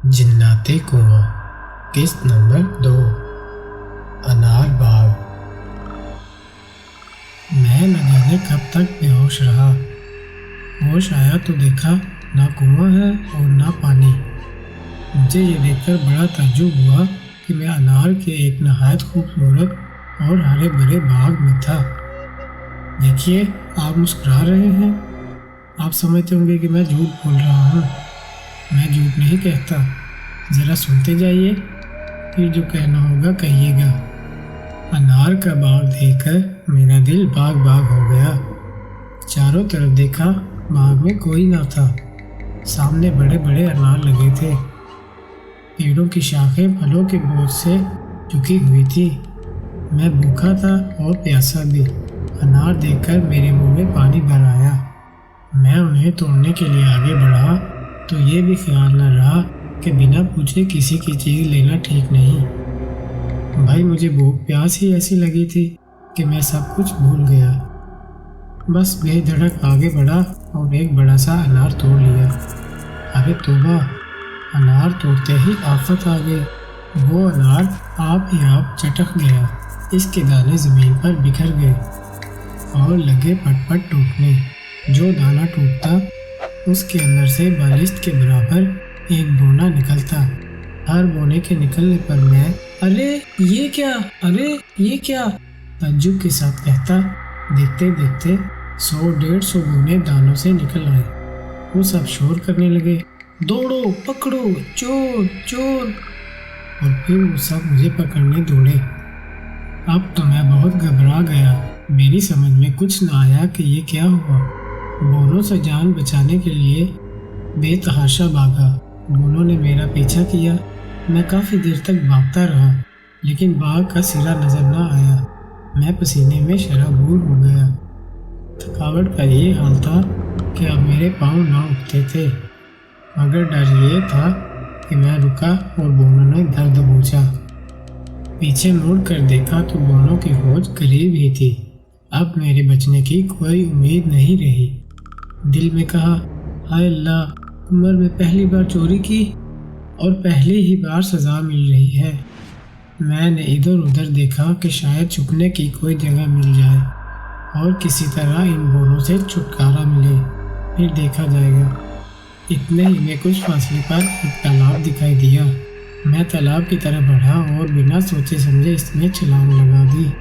जन्नती कुआं किस्त नंबर 2 अनार बाग। मैं न जाने कब तक बेहोश रहा। होश आया तो देखा ना कुआं है और ना पानी। मुझे ये देखकर बड़ा ताज्जुब हुआ कि मैं अनार के एक नहायत खूबसूरत और हरे भरे बाग में था। देखिए, आप मुस्कुरा रहे हैं। आप समझते होंगे कि मैं झूठ बोल रहा हूँ। मैं झूठ नहीं कहता। ज़रा सुनते जाइए, फिर जो कहना होगा कहिएगा। अनार का बाग देखकर मेरा दिल बाग बाग हो गया। चारों तरफ देखा, बाग में कोई ना था। सामने बड़े बड़े अनार लगे थे। पेड़ों की शाखें फलों के बोझ से झुकी हुई थी। मैं भूखा था और प्यासा भी। अनार देखकर मेरे मुंह में पानी भर आया। मैं उन्हें तोड़ने के लिए आगे बढ़ा तो ये भी ख्याल न रहा कि बिना पूछे किसी की चीज़ लेना ठीक नहीं। भाई, मुझे भूख प्यास ही ऐसी लगी थी कि मैं सब कुछ भूल गया। बस बेधड़क आगे बढ़ा और एक बड़ा सा अनार तोड़ लिया। अरे तौबा! अनार तोड़ते ही आफत आ गई। वो अनार आप ही आप चटक गया। इसके दाने ज़मीन पर बिखर गए और लगे पट पट टूटने। जो दाना टूटता उसके अंदर से बालिश्त के बराबर एक बोना निकलता। हर बोने के निकलने पर मैं अरे ये क्या, अरे ये क्या, ताज्जुब के साथ कहता। देखते देखते 100-150 बोने दानों से निकल आए। वो सब शोर करने लगे, दौड़ो, पकड़ो, चोर चोर। और फिर वो सब मुझे पकड़ने दौड़े। अब तो मैं बहुत घबरा गया। मेरी समझ में कुछ न आया कि ये क्या हुआ। बोनों से जान बचाने के लिए बेतहाशा भागा। बोनों ने मेरा पीछा किया। मैं काफ़ी देर तक भागता रहा, लेकिन बाग का सिरा नजर न आया। मैं पसीने में शराबूर हो गया। थकावट का ये हाल था कि अब मेरे पाँव ना उठते थे। मगर डर ये था कि मैं रुका और बोनों ने दर्द पूछा। पीछे मुड़ कर देखा तो बोनों की फौज करीब ही थी। अब मेरे बचने की कोई उम्मीद नहीं रही। दिल में कहा, हाय अल्लाह, उम्र में पहली बार चोरी की और पहली ही बार सज़ा मिल रही है। मैंने इधर उधर देखा कि शायद छुपने की कोई जगह मिल जाए और किसी तरह इन बोनों से छुटकारा मिले, फिर देखा जाएगा। इतने ही में कुछ फासले पर एक तालाब दिखाई दिया। मैं तालाब की तरफ बढ़ा और बिना सोचे समझे इसमें छलांग लगा दी।